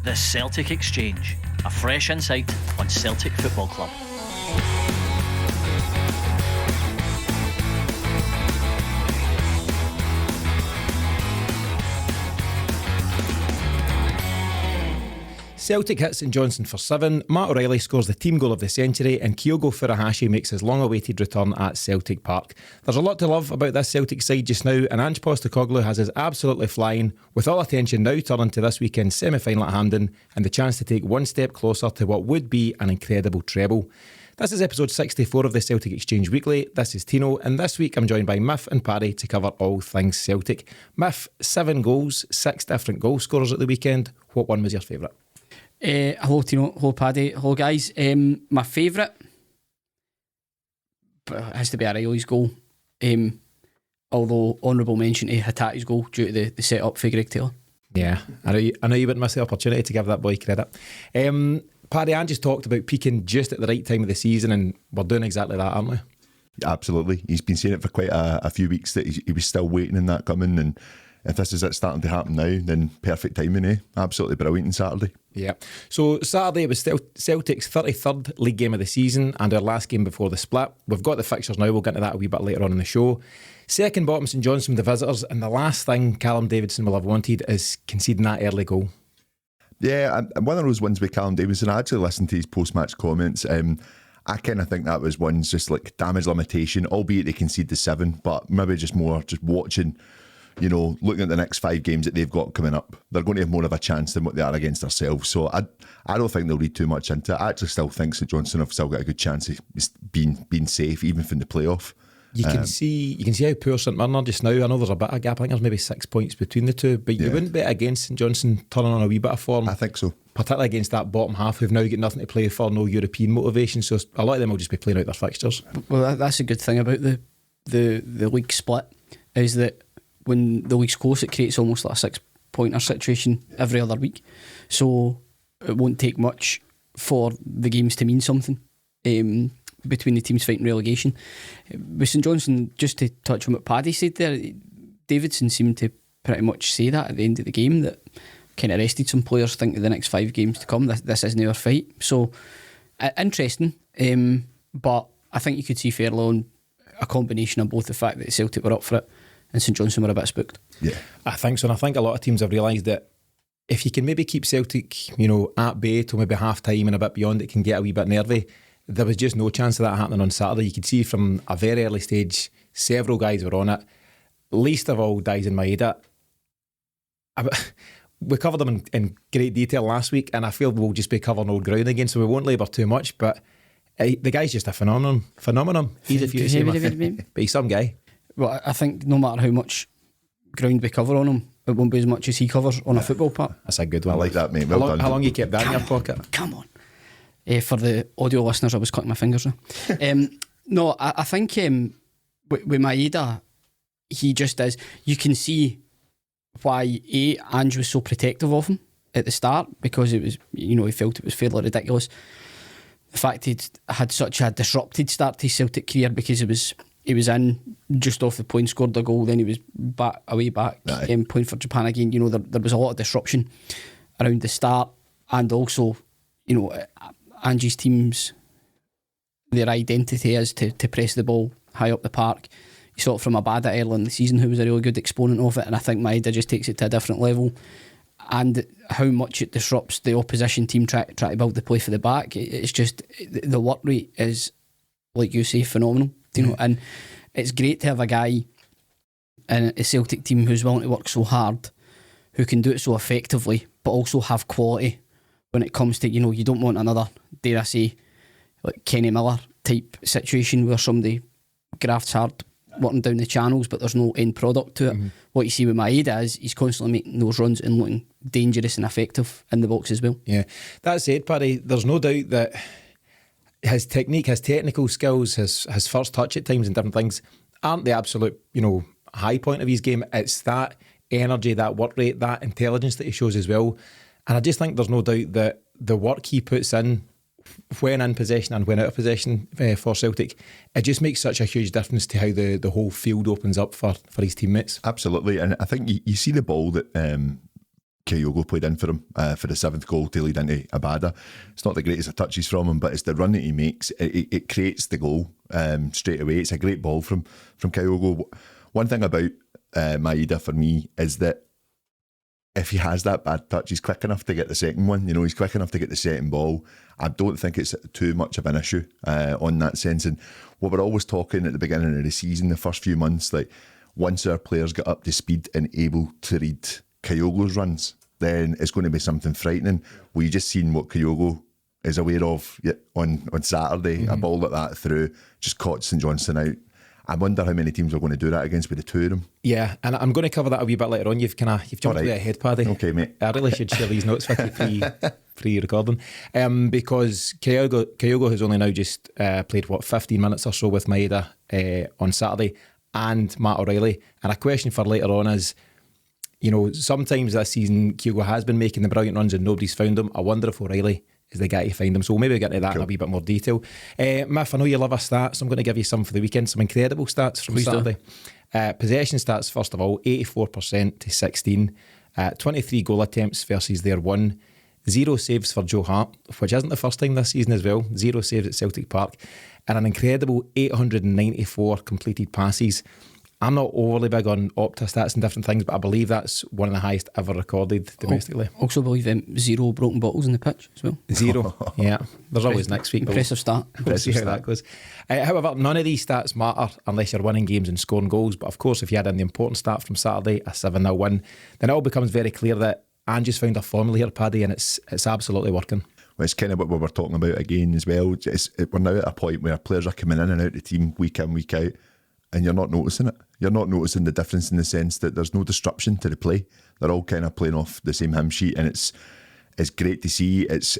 The Celtic Exchange, a fresh insight on Celtic Football Club. Celtic hits St Johnstone for 7, Matt O'Reilly scores the team goal of the century, and Kyogo Furuhashi makes his long-awaited return at Celtic Park. There's a lot to love about this Celtic side just now, and Ange Postecoglou has us absolutely flying, with all attention now turning to this weekend's semi-final at Hampden and the chance to take one step closer to what would be an incredible treble. This is episode 64 of the Celtic Exchange Weekly. This is Tino, and this week I'm joined by Mif and Paddy to cover all things Celtic. Mif, 7 goals, 6 different goal scorers at the weekend. What one was your favourite? Hello Tino, hello Paddy, hello guys. My favourite has to be O'Reilly's goal, although honourable mention to Hatate's goal due to the set up for Greg Taylor. Yeah, I know you wouldn't miss the opportunity to give that boy credit. Paddy, Ange just talked about peaking just at the right time of the season, and we're doing exactly that, aren't we? Absolutely. He's been saying it for quite a few weeks that he was still waiting on that coming, and if this is it starting to happen now, then perfect timing, eh? Absolutely brilliant on Saturday. Yeah. So Saturday was Celtic's 33rd league game of the season and our last game before the split. We've got the fixtures now, we'll get into that a wee bit later on in the show. Second bottom St Johnstone with the visitors, and the last thing Callum Davidson will have wanted is conceding that early goal. Yeah, and one of those ones with Callum Davidson, I actually listened to his post-match comments. I kind of think that was one's just like damage limitation, albeit they conceded the 7, but maybe just watching, you know, looking at the next 5 games that they've got coming up, they're going to have more of a chance than what they are against ourselves. So I don't think they'll read too much into it. I actually still think St Johnstone have still got a good chance of being safe, even from the playoff. You can see how poor St Mirren are just now. I know there's a bit of gap. I think there's maybe 6 points between the two, but you wouldn't bet against St Johnstone turning on a wee bit of form. I think so. Particularly against that bottom half who've now got nothing to play for, no European motivation. So a lot of them will just be playing out their fixtures. Well, that's a good thing about the league split, is that when the league's close, it creates almost like a 6-pointer situation every other week. So it won't take much for the games to mean something between the teams fighting relegation. With St Johnstone, just to touch on what Paddy said there, Davidson seemed to pretty much say that at the end of the game, that kind of rested some players thinking the next 5 games to come, this isn't our fight. So interesting, but I think you could see fairly on a combination of both the fact that Celtic were up for it and St Johnstone were a bit spooked. Yeah, I think so, and I think a lot of teams have realised that if you can maybe keep Celtic, you know, at bay till maybe half time and a bit beyond, it can get a wee bit nervy. There was just no chance of that happening on Saturday. You could see from a very early stage, several guys were on it. Least of all, Daizen Maeda. We covered them in great detail last week, and I feel we'll just be covering old ground again, so we won't labour too much. But the guy's just a phenomenon. He's a few to say, but he's some guy. Well, I think no matter how much ground we cover on him, it won't be as much as he covers on a football park. That's a good one. I like that, mate. Well done. How long you kept that in your pocket? Come on. For the audio listeners, I was cutting my fingers now. No, I think with Maeda, he just is. You can see why Ange was so protective of him at the start, because it was, you know, he felt it was fairly ridiculous. The fact he'd had such a disrupted start to his Celtic career, because he was in just off the point, scored a goal, then he was back playing for Japan again. You know, there was a lot of disruption around the start, and also, you know, Ange's teams, their identity is to press the ball high up the park. You saw it from Abada early in the season, who was a really good exponent of it, and I think Maeda just takes it to a different level. And how much it disrupts the opposition team try to build the play for the back. It's just, the work rate is, like you say, phenomenal. You know, and it's great to have a guy in a Celtic team who's willing to work so hard, who can do it so effectively, but also have quality when it comes to, you know, you don't want another, dare I say, like Kenny Miller type situation where somebody grafts hard working down the channels but there's no end product to it. Mm-hmm. What you see with Maeda is he's constantly making those runs and looking dangerous and effective in the box as well. Yeah, that's it, Paddy. There's no doubt that his technique, his technical skills, his first touch at times and different things aren't the absolute, you know, high point of his game. It's that energy, that work rate, that intelligence that he shows as well. And I just think there's no doubt that the work he puts in when in possession and when out of possession for Celtic, it just makes such a huge difference to how the whole field opens up for his teammates. Absolutely. And I think you see the ball that Kyogo played in for him for the 7th goal to lead into Abada. It's not the greatest of touches from him, but it's the run that he makes. It creates the goal straight away. It's a great ball from Kyogo. One thing about Maeda for me is that if he has that bad touch, he's quick enough to get the second one. He's quick enough to get the second ball. I don't think it's too much of an issue on that sense. And what we're always talking at the beginning of the season, the first few months, like once our players get up to speed and able to read Kyogo's runs, then it's going to be something frightening. We just seen what Kyogo is aware of on Saturday. A ball like that through, just caught St Johnstone out. I wonder how many teams are going to do that against with the two of them. Yeah, and I'm going to cover that a wee bit later on. You've jumped way ahead, Paddy. Okay, mate. I really should share these notes with you pre-recording, because Kyogo has only now just played 15 minutes or so with Maeda on Saturday, and Matt O'Reilly. And a question for later on is, sometimes this season Kyogo has been making the brilliant runs and nobody's found him. I wonder if O'Reilly is the guy to find him. So we'll maybe get into that in a wee bit more detail. Mif, I know you love our stats. I'm going to give you some for the weekend, some incredible stats from Saturday. Possession stats, first of all, 84% to 16. 23 goal attempts versus their 1. 0 saves for Joe Hart, which isn't the first time this season as well. 0 saves at Celtic Park. And an incredible 894 completed passes. I'm not overly big on Opta stats and different things, but I believe that's one of the highest ever recorded domestically. Also believe 0 broken bottles in the pitch as well. 0, yeah. There's always next week. Impressive start. We'll see how that goes. However, none of these stats matter unless you're winning games and scoring goals. But of course, if you add in the important stat from Saturday, a 7-0 win, then it all becomes very clear that Ange has found a formula here, Paddy, and it's absolutely working. Well, it's kind of what we were talking about again as well. We're now at a point where players are coming in and out of the team week in, week out, and you're not noticing it. You're not noticing the difference in the sense that there's no disruption to the play. They're all kind of playing off the same hymn sheet, and it's great to see. It's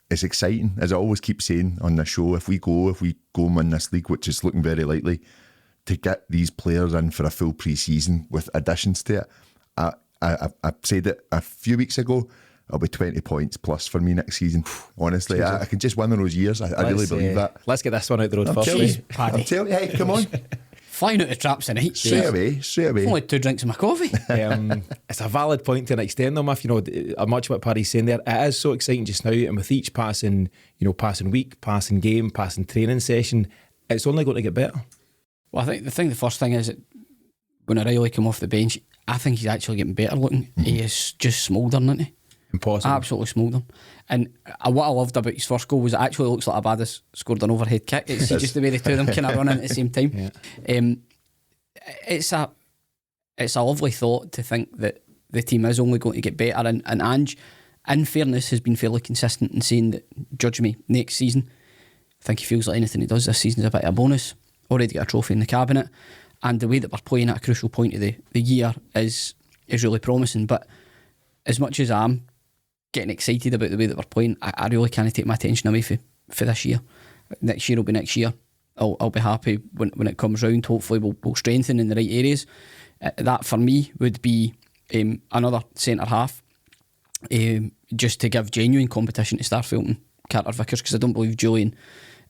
exciting, as I always keep saying on the show. If we go and win this league, which is looking very likely, to get these players in for a full pre-season with additions to it. I said it a few weeks ago. It'll be 20 points plus for me next season. Honestly, I can just one of those years. I really believe that. Let's get this one out the road first. I'm telling you, hey, come on. Flying out the traps tonight. Straight away. Only 2 drinks of my coffee. It's a valid point to an extent, though, Mif. Much what Paddy's saying there. It is so exciting just now, and with each passing week, passing game, passing training session, it's only going to get better. Well, I think the first thing is that when O'Reilly came off the bench, I think he's actually getting better looking. He is just smouldering, isn't he? Impossible. Absolutely smouldering. And what I loved about his first goal was it actually looks like Abada's scored an overhead kick. It's just the way the two of them kind of run in at the same time. Yeah. It's a lovely thought to think that the team is only going to get better, and Ange, in fairness, has been fairly consistent in saying that, judge me, next season, I think he feels like anything he does this season is a bit of a bonus. Already got a trophy in the cabinet, and the way that we're playing at a crucial point of the year is really promising. But as much as I'm getting excited about the way that we're playing, I really can't take my attention away for this year. Next year will be next year. I'll be happy when it comes round. Hopefully we'll strengthen in the right areas. That for me would be another centre half, just to give genuine competition to Starfelt and Carter Vickers, because I don't believe Julian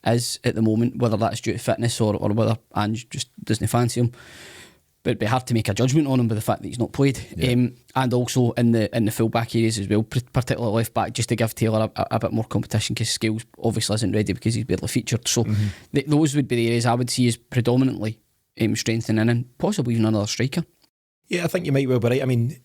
is at the moment, whether that's due to fitness or whether Ange just doesn't fancy him. But it'd be hard to make a judgment on him by the fact that he's not played. Yeah. And also in the full back areas as well, particularly left back, just to give Taylor a bit more competition, because Scales obviously isn't ready because he's barely featured. So those would be the areas I would see as predominantly strengthening, and possibly even another striker. Yeah, I think you might well be right. I mean,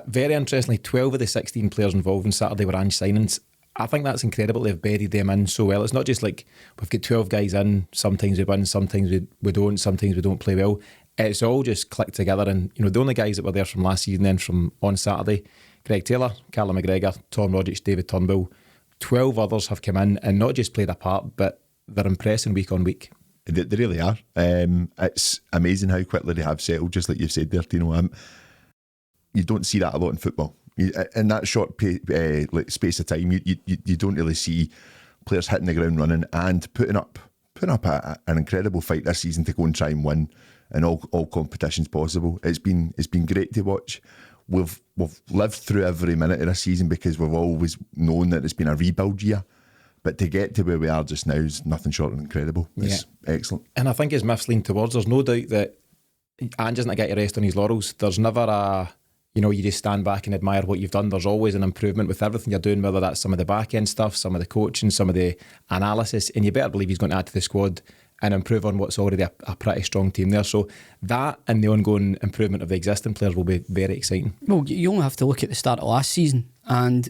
very interestingly, 12 of the 16 players involved in Saturday were Ange signings. I think that's incredible. They've buried them in so well. It's not just like we've got 12 guys in, sometimes we win, sometimes we don't, sometimes we don't play well. It's all just clicked together, and the only guys that were there from last season then from on Saturday, Greg Taylor, Callum McGregor, Tom Rogic, David Turnbull, 12 others have come in and not just played a part, but they're impressing week on week. They really are. It's amazing how quickly they have settled, just like you've said there, Tino. You don't see that a lot in football. In that short space of time, you don't really see players hitting the ground running and putting up an incredible fight this season to go and try and win in all competitions possible. It's been great to watch. We've lived through every minute of this season because we've always known that it's been a rebuild year. But to get to where we are just now is nothing short of incredible. It's excellent. And I think as Mif's lean towards, there's no doubt that Ange isn't a guy to rest on his laurels. There's never you know, you just stand back and admire what you've done. There's always an improvement with everything you're doing, whether that's some of the back end stuff, some of the coaching, some of the analysis, and you better believe he's going to add to the squad and improve on what's already a pretty strong team there. So that and the ongoing improvement of the existing players will be very exciting. Well, you only have to look at the start of last season, and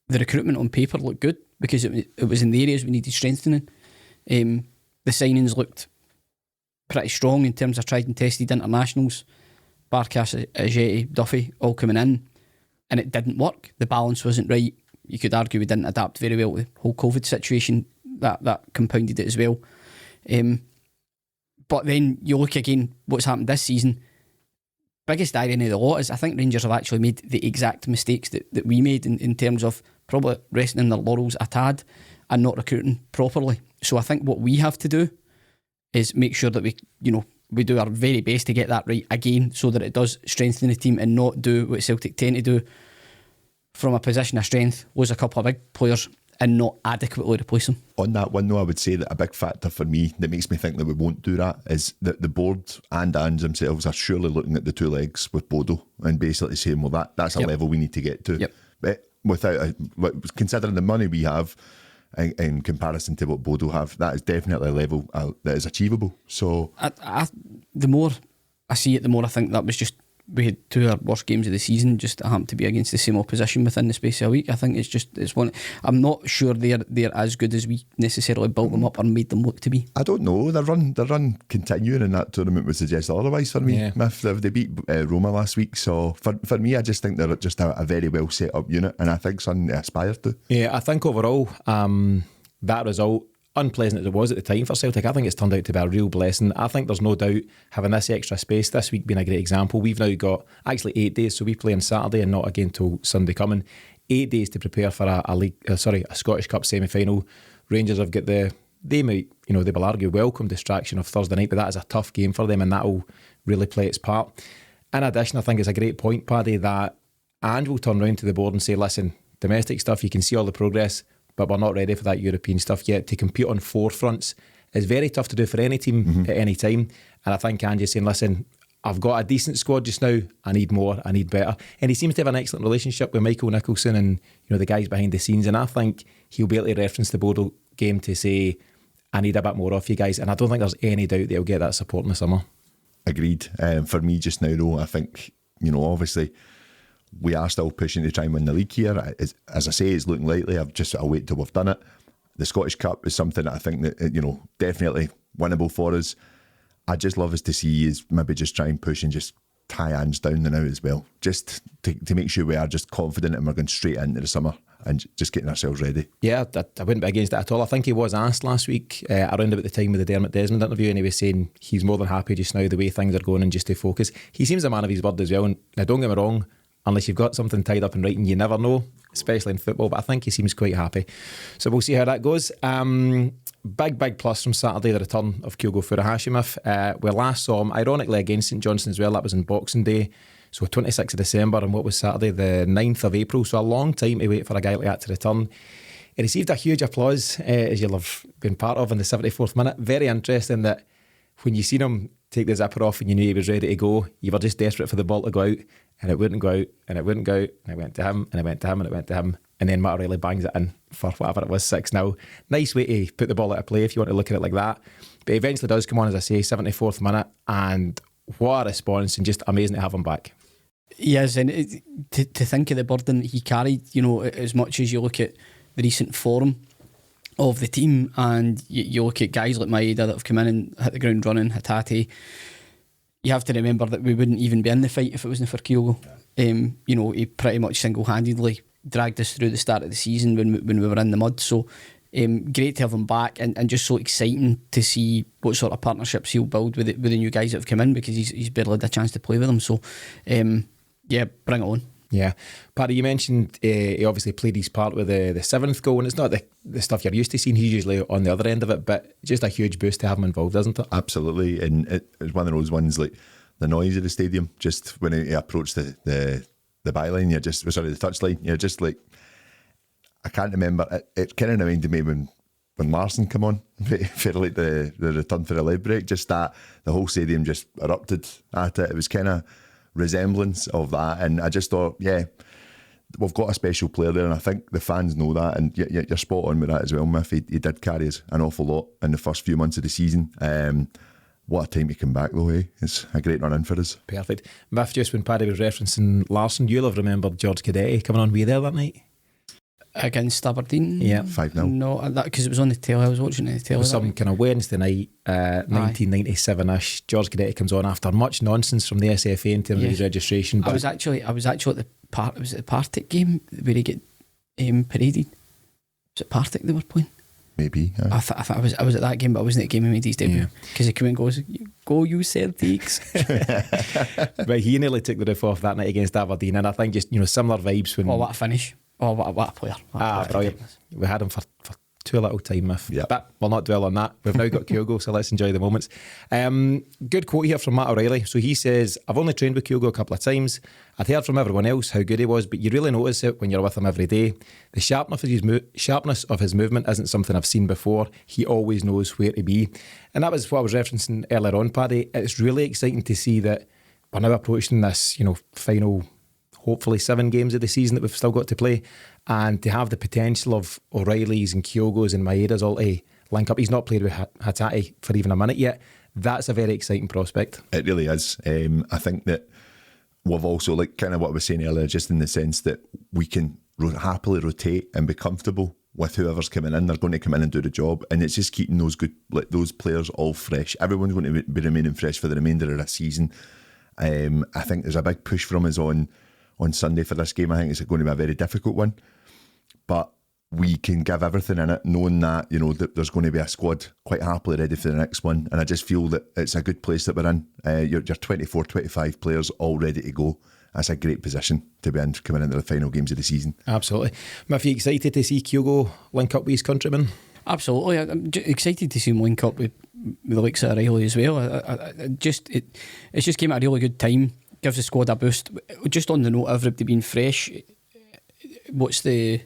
the recruitment on paper looked good because it was in the areas we needed strengthening. The signings looked pretty strong in terms of tried and tested internationals. Barkas, Ajeti, Duffy all coming in, and it didn't work. The balance wasn't right. You could argue we didn't adapt very well to the whole COVID situation. That compounded it as well. But then you look again what's happened this season. Biggest irony of the lot is I think Rangers have actually made the exact mistakes that we made in terms of probably resting in their laurels a tad and not recruiting properly. So I think what we have to do is make sure that we do our very best to get that right again, so that it does strengthen the team and not do what Celtic tend to do from a position of strength, lose a couple of big players and not adequately replace them. On that one though, I would say that a big factor for me that makes me think that we won't do that is that the board and Ange themselves are surely looking at the two legs with Bodo and basically saying, well, that's a level we need to get to. Yep. But considering the money we have in comparison to what Bodo have, that is definitely a level that is achievable. So the more I see it, the more I think that was just, we had two of our worst games of the season, just happened to be against the same opposition within the space of a week. I think it's one. I'm not sure they're as good as we necessarily built them up or made them look to be. I don't know. Their run continuing in that tournament would suggest otherwise for me. Yeah. Mif, they beat Roma last week, so for me, I just think they're just a very well set up unit, and I think something to aspire to. Yeah, I think overall that result, unpleasant as it was at the time for Celtic, I think it's turned out to be a real blessing. I think there's no doubt having this extra space this week being a great example. We've now got actually 8 days, so we play on Saturday and not again till Sunday coming. 8 days to prepare for a Scottish Cup semi-final. Rangers have got they will argue welcome distraction of Thursday night, but that is a tough game for them and that will really play its part. In addition, I think it's a great point, Paddy, that Ange will turn round to the board and say, listen, domestic stuff, you can see all the progress, but we're not ready for that European stuff yet. To compete on 4 fronts is very tough to do for any team at any time. And I think Ange is saying, listen, I've got a decent squad just now. I need more. I need better. And he seems to have an excellent relationship with Michael Nicholson and the guys behind the scenes. And I think he'll be able to reference the Bodo game to say, I need a bit more off you guys. And I don't think there's any doubt that he'll get that support in the summer. Agreed. For me just now though, I think, obviously we are still pushing to try and win the league here. As I say, it's looking likely. I'll wait till we've done it. The Scottish Cup is something that I think that, definitely winnable for us. I'd just love us to see is maybe just try and push and just tie Ange down the now as well. Just to make sure we are just confident and we're going straight into the summer and just getting ourselves ready. Yeah, I wouldn't be against it at all. I think he was asked last week around about the time with the Dermot Desmond interview, and he was saying he's more than happy just now the way things are going and just to focus. He seems a man of his word as well. And now don't get me wrong, unless you've got something tied up in writing, you never know, especially in football, but I think he seems quite happy. So we'll see how that goes. Big plus from Saturday, the return of Kyogo Furuhashi. Mif. We last saw him, ironically, against St Johnstone as well. That was on Boxing Day, so 26th of December, and what was Saturday, the 9th of April. So a long time to wait for a guy like that to return. He received a huge applause, as you'll have been part of, in the 74th minute. Very interesting that when you seen him take the zipper off and you knew he was ready to go, you were just desperate for the ball to go out, and it wouldn't go out, and it wouldn't go out, and it went to him, and it went to him, and it went to him, and then Matt O'Reilly bangs it in for whatever it was, 6-0. Nice way to put the ball out of play if you want to look at it like that. But he eventually does come on, as I say, 74th minute, and what a response, and just amazing to have him back. Yes, and to think of the burden that he carried, as much as you look at the recent form of the team, and you look at guys like Maeda that have come in and hit the ground running, Hatate, you have to remember that we wouldn't even be in the fight if it wasn't for Kyogo. He pretty much single-handedly dragged us through the start of the season when we were in the mud. So great to have him back, and just so exciting to see what sort of partnerships he'll build with the new guys that have come in, because he's barely had a chance to play with them. So bring it on. Yeah. Paddy, you mentioned he obviously played his part with the 7th goal, and it's not the stuff you're used to seeing. He's usually on the other end of it, but just a huge boost to have him involved, isn't it? Absolutely. And it's one of those ones, like the noise of the stadium, just when he approached the byline, the touchline, you're just like, I can't remember. It kind of reminded me when Larson came on for like the return for the lead break, just that the whole stadium just erupted at it. It was kind of resemblance of that. And I just thought, yeah, we've got a special player there, and I think the fans know that. And you're spot on with that as well, Mif. He did carry us an awful lot in the first few months of the season. What a time to come back, though, eh? It's a great run in for us. Perfect. Mif, just when Paddy was referencing Larson, you'll have remembered George Cadetti coming on. Were you there that night? Against Aberdeen? Yeah. 5-0. No, because it was on the telly. I was watching it on the telly. Some kind of Wednesday night, 1997-ish. George Cadetti comes on after much nonsense from the SFA in terms of his registration. I was actually at the was it the Partick game where he get paraded? Was it Partick they were playing? Maybe. I thought I was at that game, but I wasn't at the game he made his debut because he came in and goes, "Go you Celtics!" But he nearly took the roof off that night against Aberdeen, and I think just similar vibes when. Oh, what a finish! Oh, what a player! Brilliant. We had him for too little time, Mif. Yep. But we'll not dwell on that. We've now got Kyogo, so let's enjoy the moments. Good quote here from Matt O'Reilly. So he says, "I've only trained with Kyogo a couple of times. I'd heard from everyone else how good he was, but you really notice it when you're with him every day. The sharpness of his movement isn't something I've seen before. He always knows where to be." And that was what I was referencing earlier on, Paddy. It's really exciting to see that we're now approaching this, final, hopefully 7 games of the season that we've still got to play, and to have the potential of O'Reilly's and Kyogo's and Maeda's all to link up. He's not played with Hatate for even a minute yet. That's a very exciting prospect. It really is. I think that we've also, like kind of what I was saying earlier, just in the sense that we can happily rotate and be comfortable with whoever's coming in. They're going to come in and do the job, and it's just keeping those those players all fresh. Everyone's going to be remaining fresh for the remainder of the season. I think there's a big push from us on Sunday for this game. I think it's going to be a very difficult one, but we can give everything in it, knowing that that there's going to be a squad quite happily ready for the next one. And I just feel that it's a good place that we're in. You're 24, 25 players all ready to go. That's a great position to be in coming into the final games of the season. Absolutely. Miff, you excited to see Kyogo link up with his countrymen? Absolutely. I'm excited to see him link up with the likes of O'Reilly as well. It's just came at a really good time. Gives the squad a boost. Just on the note of everybody being fresh, what's the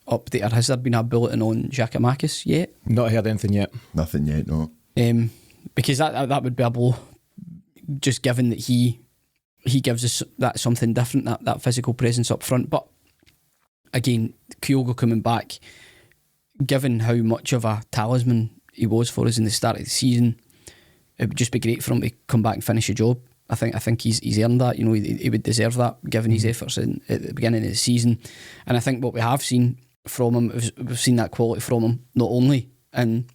update, or has there been a bulletin on Giakoumakis yet? Not heard anything yet. Nothing yet, no. Because that would be a blow, just given that he gives us that something different, that physical presence up front. But again, Kyogo coming back, given how much of a talisman he was for us in the start of the season, it would just be great for him to come back and finish the job. I think he's earned that. He would deserve that given his efforts at the beginning of the season. And I think what we have seen from him, we've seen that quality from him not only in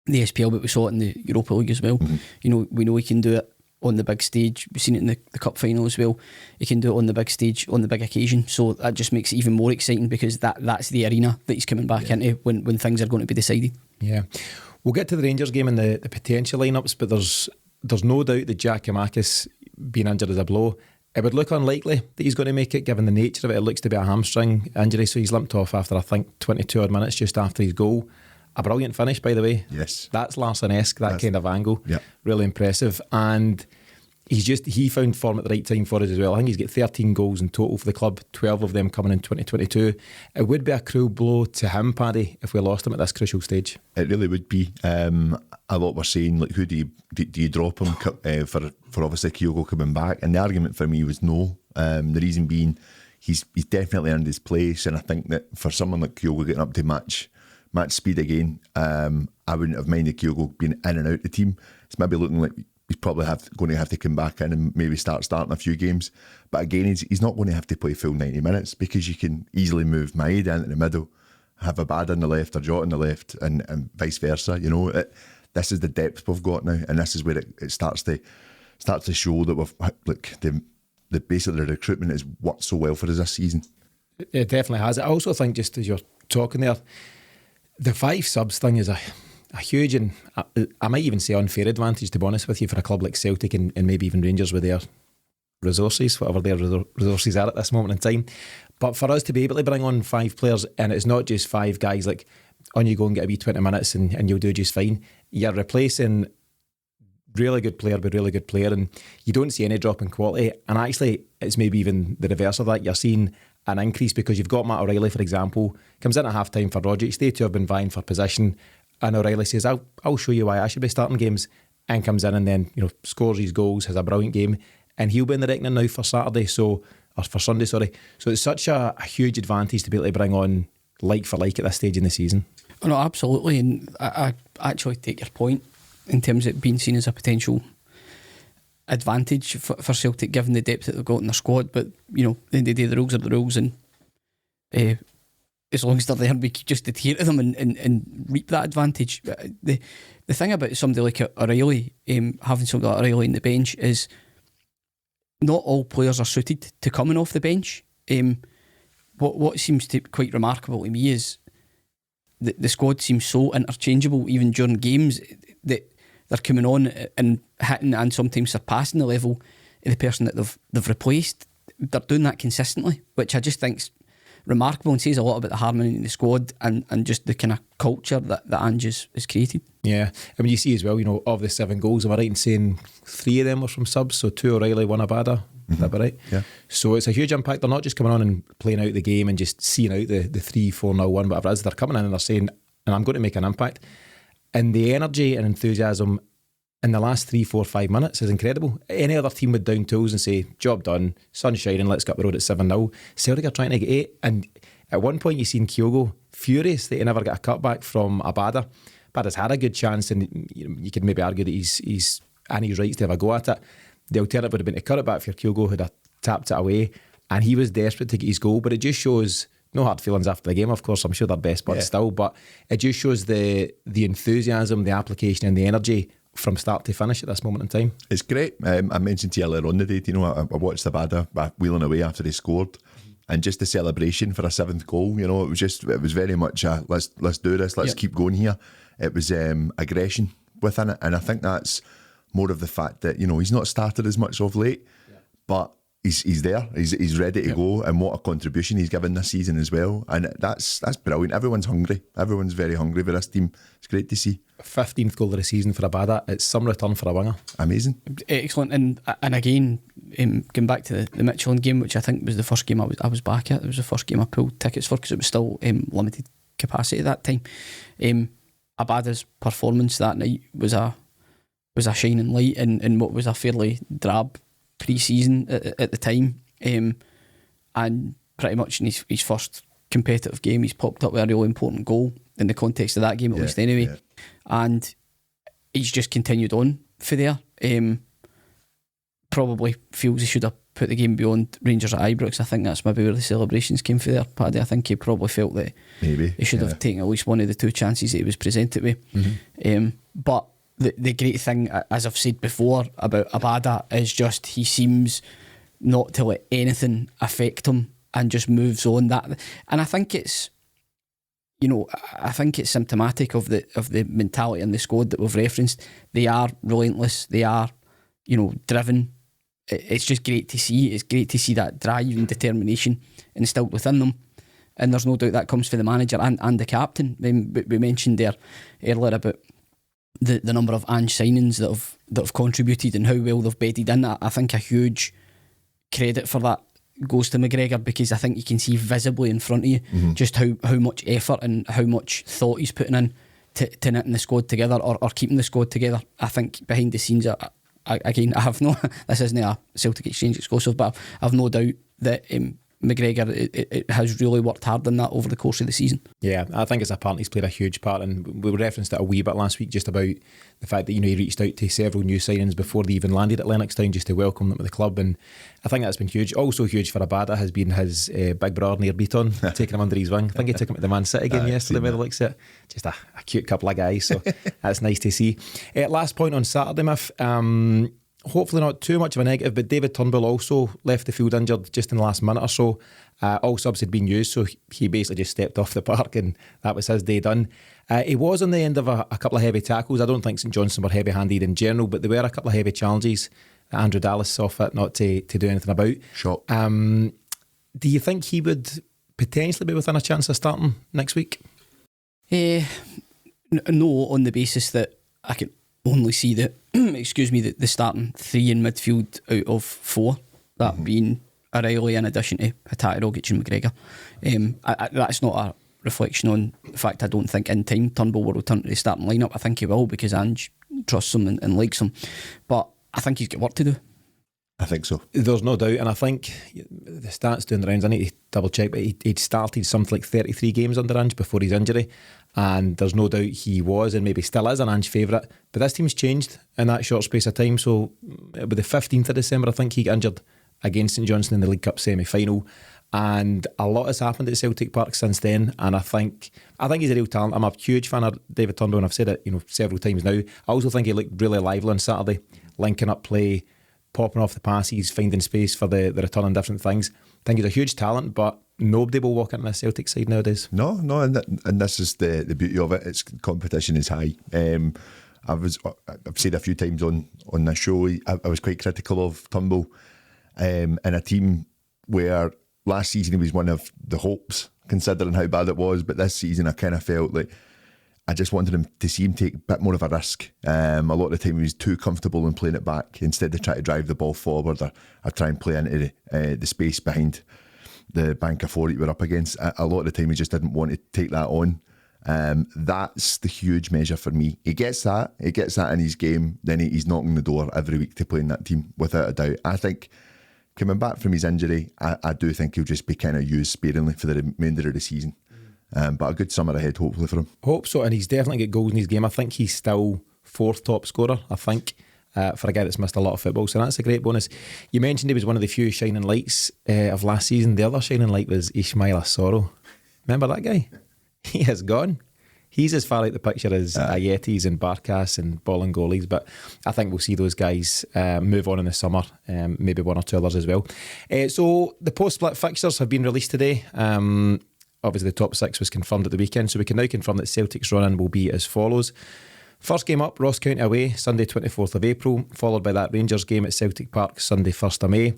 the SPL, but we saw it in the Europa League as well. Mm-hmm. We know he can do it on the big stage. We've seen it in the cup final as well. He can do it on the big stage, on the big occasion. So that just makes it even more exciting, because that's the arena that he's coming back into when things are going to be decided. Yeah, we'll get to the Rangers game and the potential lineups, but there's no doubt that Giakoumakis being injured is a blow. It would look unlikely that he's going to make it, given the nature of it. It looks to be a hamstring injury, so he's limped off after, I think, 22 odd minutes just after his goal. A brilliant finish, by the way. Yes. That's Larsson-esque, that kind of angle. Yep. Really impressive. And he found form at the right time for us as well. I think he's got 13 goals in total for the club, 12 of them coming in 2022. It would be a cruel blow to him, Paddy, if we lost him at this crucial stage. It really would be. A lot were saying, like, who do you drop him for obviously Kyogo coming back? And the argument for me was no. The reason being, he's definitely earned his place, and I think that for someone like Kyogo getting up to match speed again, I wouldn't have minded Kyogo being in and out the team. It's maybe looking like he's probably going to have to come back in and maybe starting a few games. But again, he's not going to have to play full 90 minutes, because you can easily move Maeda into the middle, have Abad on the left or Jota on the left, and vice versa. This is the depth we've got now, and this is where it starts to show that we've basically the recruitment has worked so well for us this season. It definitely has. I also think, just as you're talking there, the 5 subs thing is a huge, and I might even say unfair advantage, to be honest with you, for a club like Celtic and maybe even Rangers with their resources, whatever their resources are at this moment in time. But for us to be able to bring on 5 players, and it's not just 5 guys like, on you go and get a wee 20 minutes and you'll do just fine. You're replacing really good player with really good player, and you don't see any drop in quality. And actually, it's maybe even the reverse of that. You're seeing an increase, because you've got Matt O'Reilly, for example, comes in at half time for Rogic. They two have been vying for position, and O'Reilly says, I'll show you why I should be starting games, and comes in and then scores his goals, has a brilliant game. and he'll be in the reckoning now for Saturday, or for Sunday, sorry. So it's such a huge advantage to be able to bring on like for like at this stage in the season. Oh, no, absolutely, and I actually take your point in terms of it being seen as a potential advantage for Celtic given the depth that they've got in their squad. But you know, at the end of the day, the rules are the rules, and as long as they're there, we just adhere to them and reap that advantage. The thing about somebody like O'Reilly, having somebody like O'Reilly on the bench, is not all players are suited to coming off the bench. What seems to be quite remarkable to me is the squad seems so interchangeable even during games that they're coming on and hitting and sometimes surpassing the level of the person that they've replaced. They're doing that consistently, which I just think's remarkable and says a lot about the harmony in the squad and just the kind of culture that Ange has created. Yeah, I mean, you see as well, you know, of the 7 goals, am I right in saying 3 of them were from subs? So 2 O'Reilly, 1 Abada. Is that right? Yeah. So it's a huge impact. They're not just coming on and playing out the game and just seeing out the 3-4-0 1, whatever it is. They're coming in and they're saying, and I'm going to make an impact. And the energy and enthusiasm in the last 3, 4, 5 minutes is incredible. Any other team would down tools and say, job done, sun shining, let's get up the road at 7-0. Celtic are trying to get 8. And at one point, you've seen Kyogo furious that he never got a cutback from Abada. Abada's had a good chance, and you could maybe argue that he's in his rights to have a go at it. The alternative would have been to cut it back for Kyogo, who'd have tapped it away, and he was desperate to get his goal. But it just shows, no hard feelings after the game, of course, I'm sure they're best buds still, but it just shows the enthusiasm, the application and the energy from start to finish at this moment in time. It's great. I mentioned to you earlier on the day, you know, I watched Abada wheeling away after he scored, and just the celebration for a 7th goal, you know, it was very much a let's do this, let's keep going here. It was aggression within it, and I think that's more of the fact that, you know, he's not started as much of late, but he's there, he's ready to go, and what a contribution he's given this season as well. And that's brilliant. Everyone's hungry, everyone's very hungry for this team. It's great to see. 15th goal of the season for Abada. It's some return for a winger. Amazing. Excellent. And again, going back to the Michelin game, which I think was the first game I was back at. It was the first game I pulled tickets for because it was still limited capacity at that time. Abada's performance that night was a shining light in what was a fairly drab pre-season at the time, and pretty much in his first competitive game he's popped up with a really important goal in the context of that game, at least anyway, and he's just continued on for there. Probably feels he should have put the game beyond Rangers at Ibrox. I think that's maybe where the celebrations came for there, Paddy. I think he probably felt that maybe he should have taken at least one of the 2 chances that he was presented with. But the great thing, as I've said before, about Abada is just he seems not to let anything affect him and just moves on. And I think it's, you know, I think it's symptomatic of the mentality in the squad that we've referenced. They are relentless. They are, you know, driven. It's just great to see. It's great to see that drive and determination instilled within them. And there's no doubt that comes from the manager and the captain. We mentioned there earlier about the number of Ange signings that have contributed and how well they've bedded in. I think a huge credit for that goes to McGregor, because I think you can see visibly in front of you just how much effort and how much thought he's putting in to knitting the squad together or keeping the squad together. I think behind the scenes, again, I have no, this isn't a Celtic Exchange exclusive, but I've no doubt that McGregor it has really worked hard on that over the course of the season. Yeah, I think it's a part he's played a huge part, and we referenced it a wee bit last week just about the fact that, you know, he reached out to several new signings before they even landed at Lennoxtown just to welcome them to the club, and I think that's been huge. Also huge for Abada has been his big brother Nir Beaton taking him under his wing. I think he took him to the Man City game yesterday by the looks of it. Just a cute couple of guys, so that's nice to see. Last point on Saturday, Mif. Hopefully not too much of a negative, but David Turnbull also left the field injured just in the last minute or so. All subs had been used, so he basically just stepped off the park and that was his day done. He was on the end of a couple of heavy tackles. I don't think St Johnstone were heavy-handed in general, but there were a couple of heavy challenges that Andrew Dallas saw fit not to do anything about. Sure. Do you think he would potentially be within a chance of starting next week? No, on the basis that I can only see the the starting 3 in midfield out of 4, that being O'Reilly in addition to Hatate, Rogic and McGregor. That's not a reflection on the fact I don't think in time Turnbull will return to the starting lineup. I think he will, because Ange trusts him and likes him, but I think he's got work to do. I think so. There's no doubt, and I think the stats doing the rounds, I need to double check, but he'd started something like 33 games under Ange before his injury, and there's no doubt he was and maybe still is an Ange favourite, but this team's changed in that short space of time. So with the 15th of December, I think he got injured against St Johnstone in the League Cup semi-final, and a lot has happened at Celtic Park since then, and I think he's a real talent. I'm a huge fan of David Turnbull, and I've said it several times now. I also think he looked really lively on Saturday, linking up play, popping off the passes, finding space for the return and different things. I think he's a huge talent, but nobody will walk into the Celtic side nowadays. No, and this is the beauty of it. It's competition is high. I've said a few times on this show, I was quite critical of Turnbull in a team where last season he was one of the hopes, considering how bad it was. But this season I kind of felt like I just wanted him to see him take a bit more of a risk. A lot of the time he was too comfortable in playing it back instead of trying to drive the ball forward or try and play into the space behind the bank of four that we're up against. A lot of the time he just didn't want to take that on. That's the huge measure for me. He gets that in his game, then he's knocking the door every week to play in that team without a doubt. I think coming back from his injury, I do think he'll just be kind of used sparingly for the remainder of the season. But a good summer ahead, hopefully, for him. Hope so, and he's definitely got goals in his game. I think he's still fourth top scorer, for a guy that's missed a lot of football, so that's a great bonus. You mentioned he was one of the few shining lights of last season. The other shining light was Ismaila Soro. Remember that guy? He has gone. He's as far out the picture as Ayetis and Barkas and Ball goalies, but I think we'll see those guys move on in the summer, maybe one or two others as well. So the post-split fixtures have been released today. Obviously the top six was confirmed at the weekend, so we can now confirm that Celtic's run-in will be as follows. First game up, Ross County away, Sunday 24th of April, followed by that Rangers game at Celtic Park, Sunday 1st of May.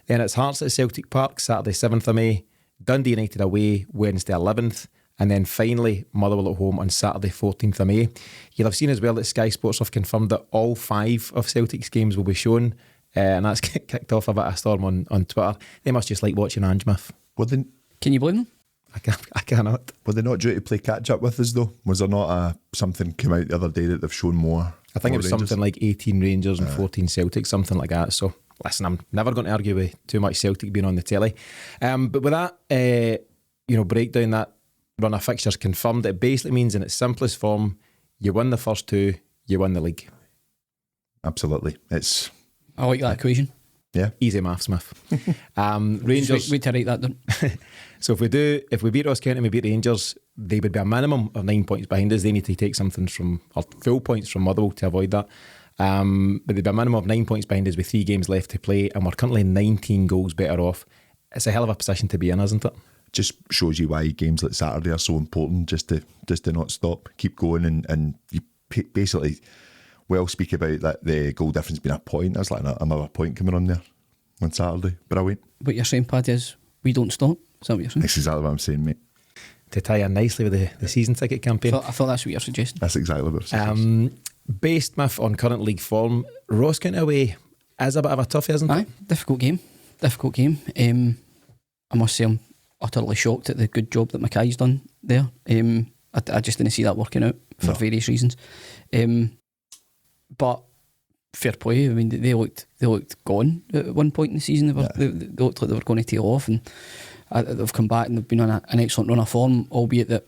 Then it's Hearts at Celtic Park, Saturday 7th of May, Dundee United away, Wednesday 11th, and then finally Motherwell at home on Saturday 14th of May. You'll have seen as well that Sky Sports have confirmed that all 5 of Celtic's games will be shown, and that's kicked off a bit of a storm on Twitter. They must just like watching Ange, Mif. Can you blame them? I cannot. Were they not due to play catch up with us though? Was there not something came out the other day that they've shown more? I think it was Rangers? something like 18 Rangers and 14 Celtic, something like that. So listen, I'm never going to argue with too much Celtic being on the telly. But with that, breakdown, that run of fixtures confirmed, it basically means in its simplest form, you win the first 2, you win the league. Absolutely. I like that equation. Yeah. Easy maths, Mif. Rangers. Wait to write that down. So if we beat Ross County and we beat Rangers, they would be a minimum of 9 points behind us. They need to take something or full points from Motherwell to avoid that. But they'd be a minimum of 9 points behind us with 3 games left to play, and we're currently 19 goals better off. It's a hell of a position to be in, isn't it? Just shows you why games like Saturday are so important, just to not stop, keep going, and you basically speak about that the goal difference being a point. There's like another point coming on there on Saturday. Brilliant. What you're saying, Paddy, is we don't stop. Is that what you're saying? That's exactly what I'm saying, mate. To tie in nicely with the season ticket campaign. I thought that's what you're suggesting. That's exactly what I'm saying. Based, Mif, on current league form, Ross County away is a bit of a toughie, isn't it? Difficult game. I must say I'm utterly shocked at the good job that Mackay's done there. I just didn't see that working out for various reasons. But fair play. I mean, they looked gone at one point in the season. They looked like they were going to tail off, and they've come back and they've been on an excellent run of form. Albeit that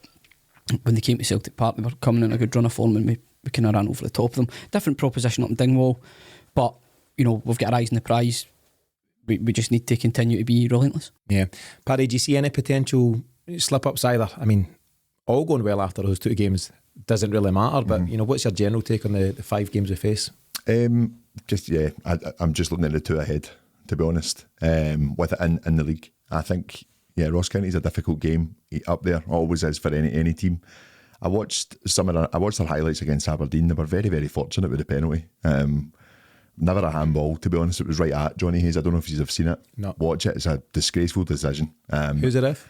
when they came to Celtic Park, they were coming in a good run of form, and we kind of ran over the top of them. Different proposition up in Dingwall, but we've got our eyes on the prize. We just need to continue to be relentless. Yeah, Paddy, do you see any potential slip ups either? I mean, all going well after those 2 games doesn't really matter, but what's your general take on the 5 games we face? I'm just looking at the 2 ahead, to be honest. With it in the league, I think Ross County's a difficult game up there, always is for any team. I watched their highlights against Aberdeen. They were very, very fortunate with the penalty. Never a handball, to be honest. It was right at Johnny Hayes. I don't know if you've seen it. No. Watch it. It's a disgraceful decision. Who's it if?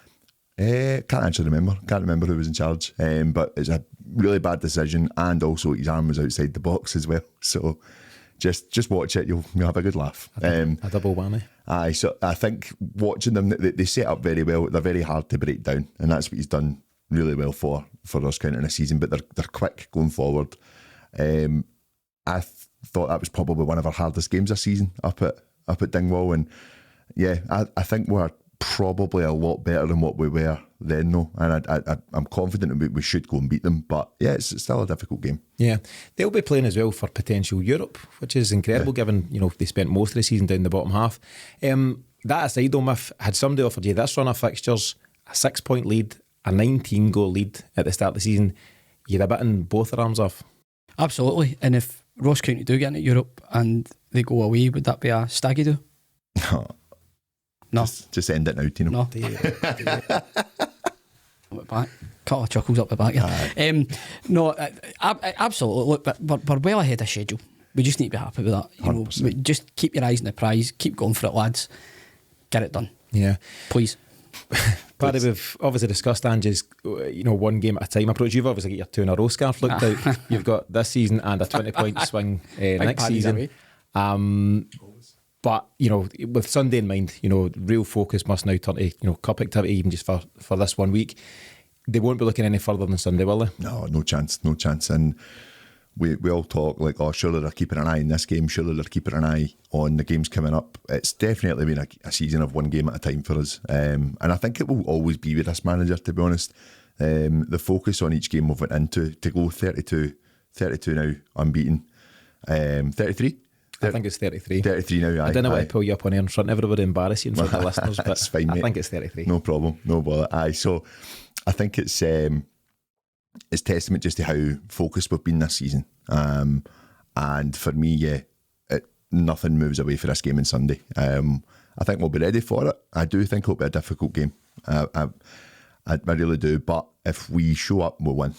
Can't actually remember. Can't remember who was in charge. But it's a really bad decision, and also his arm was outside the box as well. So just watch it. You'll have a good laugh. A double whammy. Aye. So I think watching them, they set up very well. They're very hard to break down, and that's what he's done really well for Ross County in a season. But they're quick going forward. I thought that was probably one of our hardest games this season up at at Dingwall, and yeah, I think we're probably a lot better than what we were then, though, and I'm confident that we should go and beat them. But yeah, it's still a difficult game. Yeah, they'll be playing as well for potential Europe, which is incredible given they spent most of the season down the bottom half. That aside, though, Mif, had somebody offered you this run of fixtures, a 6-point lead, a 19-goal lead at the start of the season, you'd have bitten both their arms off. Absolutely. And if Ross County do get into Europe and they go away, would that be a staggy do? No. Just end it now, Tino. No. Back. Couple of chuckles up the back. Yeah. No, absolutely. Look, but we're well ahead of schedule. We just need to be happy with that. Just keep your eyes on the prize. Keep going for it, lads. Get it done. Yeah. Please. Paddy, we've obviously discussed Ange's, one game at a time approach. You've obviously got your 2 in a row scarf looked out. You've got this season and a 20-point swing next season. But, with Sunday in mind, real focus must now turn to, cup activity even just for this 1 week. They won't be looking any further than Sunday, will they? No chance. And we all talk like, oh, surely they're keeping an eye on this game, surely they're keeping an eye on the games coming up. It's definitely been a season of one game at a time for us. And I think it will always be with this manager, to be honest. The focus on each game we've went into, to go 32 now, unbeaten. 33? I think it's 33. 33 now, I didn't want to pull you up on air in front of everybody, embarrass you in front of the listeners, but that's fine, mate. I think it's 33. No problem, no bother. Aye, so I think it's testament just to how focused we've been this season. And for me, nothing moves away for this game on Sunday. I think we'll be ready for it. I do think it'll be a difficult game. I really do. But if we show up, we'll win.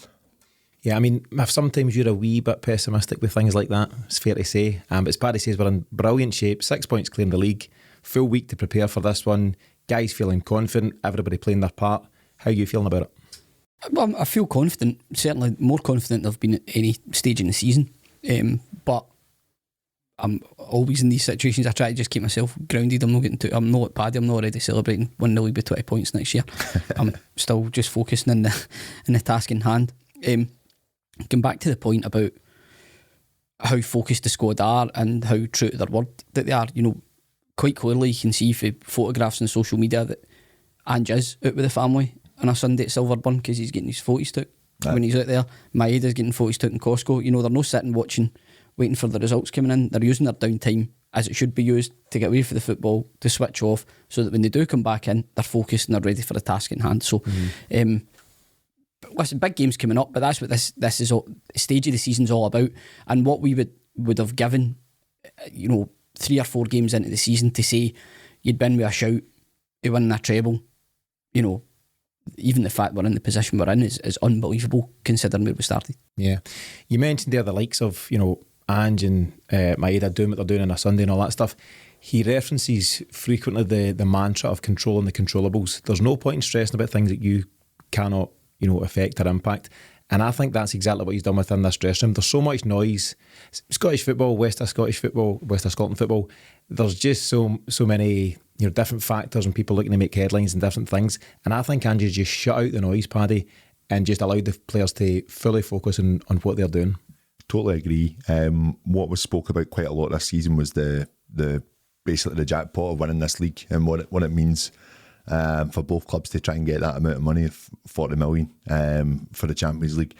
Yeah, I mean, if sometimes you're a wee bit pessimistic with things like that, it's fair to say. But as Paddy says, we're in brilliant shape. 6 points clearing the league. Full week to prepare for this one. Guys feeling confident. Everybody playing their part. How are you feeling about it? Well, I feel confident. Certainly more confident than I've been at any stage in the season. But I'm always in these situations. I try to just keep myself grounded. I'm not like Paddy. I'm not already celebrating winning the league by 20 points next year. I'm still just focusing on the task in hand. Going back to the point about how focused the squad are and how true to their word that they are, quite clearly you can see from photographs on social media that Ange is out with the family on a Sunday at Silverburn because he's getting his photos took when he's out there. Maeda's getting photos took in Costco. They're not sitting watching, waiting for the results coming in. They're using their downtime as it should be used to get away from the football, to switch off, so that when they do come back in, they're focused and they're ready for the task in hand. So, listen, big games coming up, but that's what this is all, stage of the season's all about. And what we would have given, 3 or 4 games into the season to say you'd been with a shout to winning a treble, even the fact we're in the position we're in is unbelievable considering where we started. Yeah. You mentioned there the likes of, Ange and Maeda doing what they're doing on a Sunday and all that stuff. He references frequently the mantra of controlling the controllables. There's no point in stressing about things that you cannot affect or impact. And I think that's exactly what he's done within this dressing room. There's so much noise. Scottish football, West of Scottish football, West of Scotland football. There's just so many different factors and people looking to make headlines and different things. And I think Ange just shut out the noise, Paddy, and just allowed the players to fully focus on what they're doing. Totally agree. What was spoke about quite a lot this season was the basically the jackpot of winning this league and what it means. For both clubs to try and get that amount of money, 40 million for the Champions League.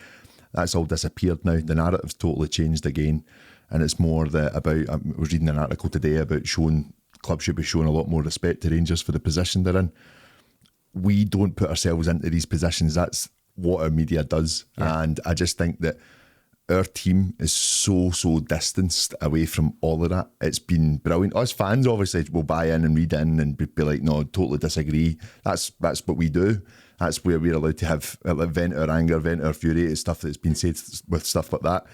That's all disappeared now. The narrative's totally changed again, and it's more about, I was reading an article today about showing clubs should be showing a lot more respect to Rangers for the position they're in. We don't put ourselves into these positions. That's what our media does. Yeah. And I just think that our team is so distanced away from all of that. It's been brilliant. Us fans obviously will buy in and read in and be like, no, totally disagree. That's what we do. That's where we're allowed to have vent our anger, vent our fury at stuff that's been said with stuff like that.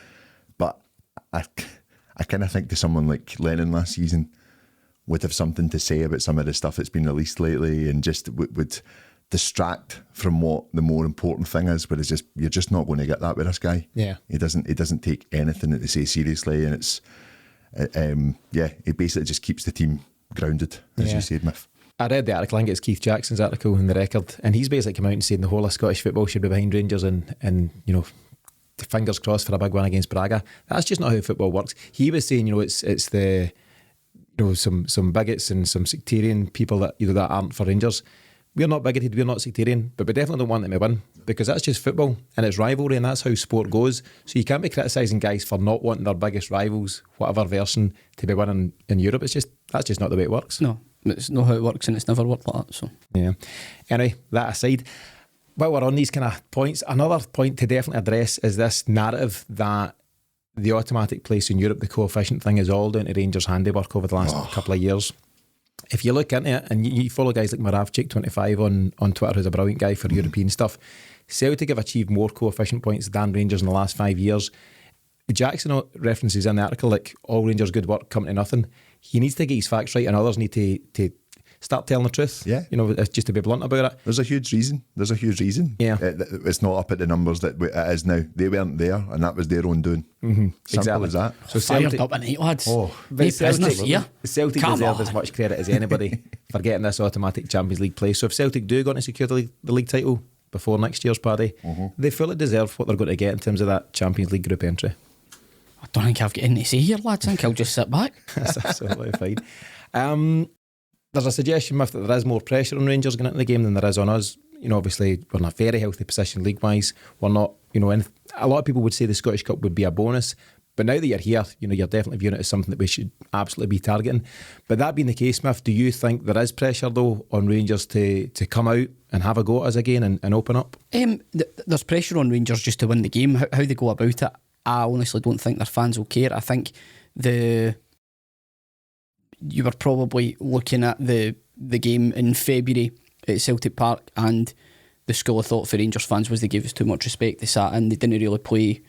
But I kind of think to someone like Lennon last season would have something to say about some of the stuff that's been released lately and just would distract from what the more important thing is, but it's just, you're just not going to get that with this guy. Yeah. He doesn't take anything that they say seriously, and it's it basically just keeps the team grounded, as you said, Mif. I read the article, I think it's Keith Jackson's article in the Record, and he's basically come out and saying the whole of Scottish football should be behind Rangers and fingers crossed for a big win against Braga. That's just not how football works. He was saying, it's the some bigots and some sectarian people that that aren't for Rangers. We're not bigoted, we're not sectarian, but we definitely don't want them to win, because that's just football and it's rivalry, and that's how sport goes. So you can't be criticising guys for not wanting their biggest rivals, whatever version, to be winning in Europe. That's just not the way it works. No, it's not how it works, and it's never worked like that. So yeah. Anyway, that aside, while we're on these kind of points, another point to definitely address is this narrative that the automatic place in Europe, the coefficient thing, is all down to Rangers' handiwork over the last couple of years. If you look into it, and you follow guys like Moravchik25 on Twitter, who's a brilliant guy for European stuff, Celtic have achieved more coefficient points than Rangers in the last 5 years. Jackson references in the article like all Rangers' good work come to nothing. He needs to get his facts right, and others need to start telling the truth. Yeah. Just to be blunt about it. There's a huge reason. Yeah. It's not up at the numbers that it is now. They weren't there, and that was their own doing. Mm-hmm. Simple as that. So fired up at night, lads. But Celtic deserve as much credit as anybody for getting this automatic Champions League place. So if Celtic do go on to secure the league title before next year's, Paddy, they fully deserve what they're going to get in terms of that Champions League group entry. I don't think I've got anything to say here, lads. I think I'll just sit back. That's absolutely fine. There's a suggestion, Mif, that there is more pressure on Rangers going into the game than there is on us. Obviously, we're in a very healthy position league-wise. We're not, and a lot of people would say the Scottish Cup would be a bonus. But now that you're here, you're definitely viewing it as something that we should absolutely be targeting. But that being the case, Mif, do you think there is pressure, though, on Rangers to come out and have a go at us again and open up? There's pressure on Rangers just to win the game. How they go about it, I honestly don't think their fans will care. I think you were probably looking at the game in February at Celtic Park, and the school of thought for Rangers fans was they gave us too much respect. They sat in, they didn't really play